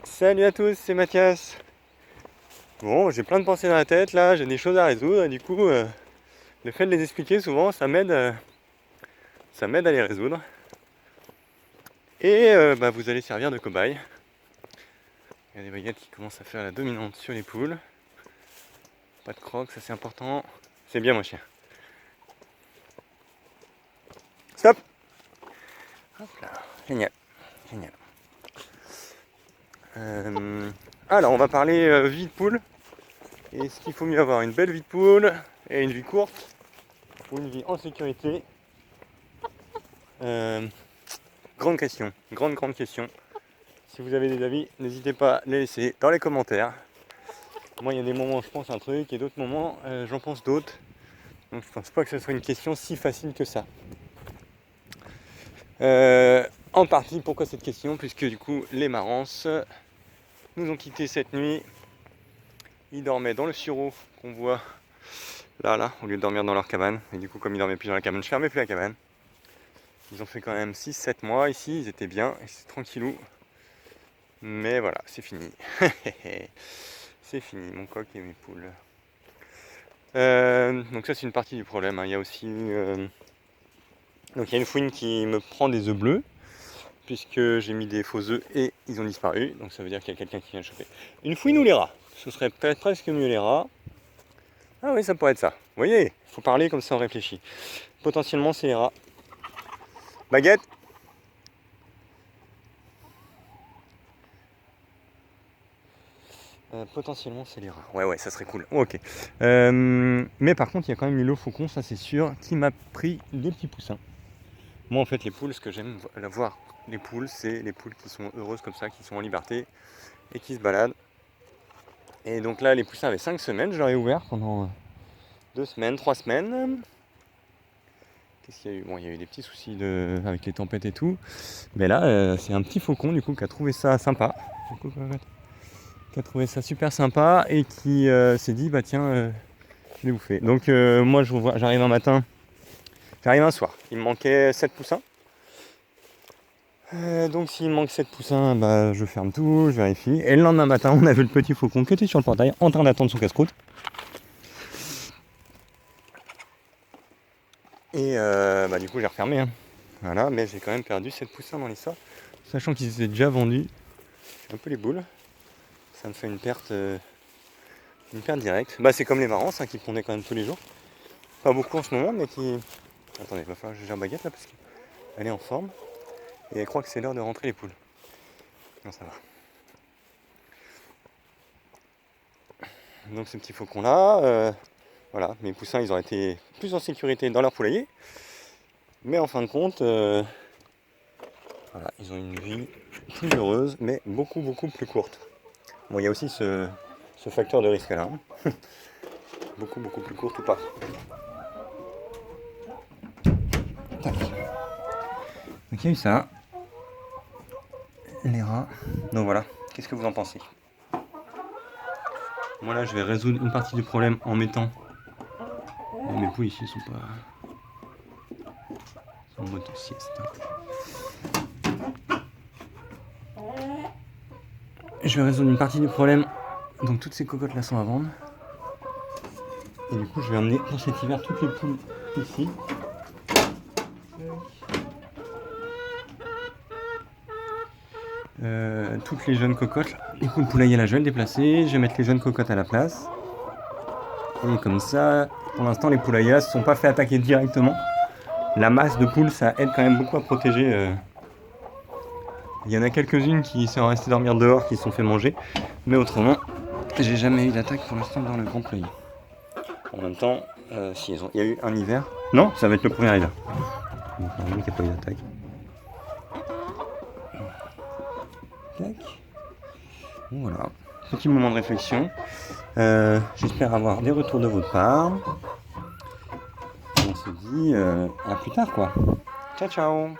Salut à tous, c'est Mathias. Bon, j'ai plein de pensées dans la tête là, j'ai des choses à résoudre et du coup, le fait de les expliquer souvent, ça m'aide à les résoudre. Et vous allez servir de cobaye. Il y a des baguettes qui commencent à faire la dominante sur les poules. Pas de crocs, ça c'est important. C'est bien mon chien. Stop. Hop là, génial, génial. Alors on va parler vie de poule. Et ce qu'il faut mieux avoir, une belle vie de poule et une vie courte ou une vie en sécurité. Grande question, grande question. Si vous avez des avis, n'hésitez pas à les laisser dans les commentaires. Moi, il y a des moments où je pense un truc et d'autres moments, j'en pense d'autres. Donc je pense pas que ce soit une question si facile que ça. En partie, pourquoi cette question? Puisque du coup, les Marances nous ont quittés cette nuit. Ils dormaient dans le sureau qu'on voit là, au lieu de dormir dans leur cabane. Et du coup, comme ils dormaient plus dans la cabane, je fermais plus la cabane. Ils ont fait quand même 6-7 mois ici, ils étaient bien, et c'est tranquillou. Mais voilà, c'est fini. C'est fini, mon coq et mes poules. Donc ça c'est une partie du problème, hein. Il y a aussi donc il y a une fouine qui me prend des œufs bleus, puisque j'ai mis des faux œufs et ils ont disparu. Donc ça veut dire qu'il y a quelqu'un qui vient le choper. Une fouine ou les rats? Ce serait peut-être presque mieux les rats. Ah oui, ça pourrait être ça. Vous voyez, il faut parler comme ça on réfléchit. Potentiellement c'est les rats. Baguette. Potentiellement c'est les rats. Ouais, ça serait cool. Ok. Mais par contre, il y a quand même eu le faucon, ça c'est sûr, qui m'a pris des petits poussins. Moi en fait, les poules, ce que j'aime voir, les poules, c'est les poules qui sont heureuses comme ça, qui sont en liberté et qui se baladent. Et donc là, les poussins avaient 5 semaines, je leur ai ouvert pendant 2 semaines, 3 semaines. Qu'est-ce qu'il y a eu? Bon, il y a eu des petits soucis avec les tempêtes et tout. Mais là, c'est un petit faucon du coup qui a trouvé ça sympa. Qui a trouvé ça super sympa et qui s'est dit bah tiens, je l'ai bouffé. Donc moi j'arrive un matin, j'arrive un soir. Il me manquait 7 poussins. Donc s'il me manque 7 poussins, bah je ferme tout, je vérifie. Et le lendemain matin, on a vu le petit faucon qui était sur le portail en train d'attendre son casse-croûte. Et du coup j'ai refermé. Hein. Voilà, mais j'ai quand même perdu 7 poussins dans l'histoire. Sachant qu'ils étaient déjà vendus. C'est un peu les boules. Ça me fait une perte directe. Bah c'est comme les Marances hein, qui prenaient quand même tous les jours. Pas beaucoup en ce moment, mais qui... Attendez, il va falloir que je gère baguette là parce qu'elle est en forme. Et elle croit que c'est l'heure de rentrer les poules. Non, ça va. Donc ce petit faucon là, voilà, mes poussins ils auraient été plus en sécurité dans leur poulailler. Mais en fin de compte, voilà, ils ont une vie plus heureuse, mais beaucoup plus courte. Bon, il y a aussi ce facteur de risque là. Hein. beaucoup plus courte ou pas. Tac. Donc il y a eu ça. Les rats. Donc voilà, qu'est-ce que vous en pensez? Moi là je vais résoudre une partie du problème en mettant... mes poules ici sont pas... sont en mode sieste. Je vais résoudre une partie du problème. Donc toutes ces cocottes là sont à vendre. Et du coup je vais emmener pour cet hiver toutes les poules ici. Toutes les jeunes cocottes, les poules poulailler là je vais le déplacer, je vais mettre les jeunes cocottes à la place. Et comme ça, pour l'instant les poulaillers ne se sont pas fait attaquer directement. La masse de poules ça aide quand même beaucoup à protéger. Il y en a quelques-unes qui sont restées dormir dehors, qui se sont fait manger. Mais autrement, j'ai jamais eu d'attaque pour l'instant dans le grand poulailler. En même temps, il y a eu un hiver. Non, ça va être le premier hiver. Donc il n'y a pas eu d'attaque. Tac. Bon, voilà, petit moment de réflexion. J'espère avoir des retours de votre part. On se dit à plus tard quoi. Ciao ciao.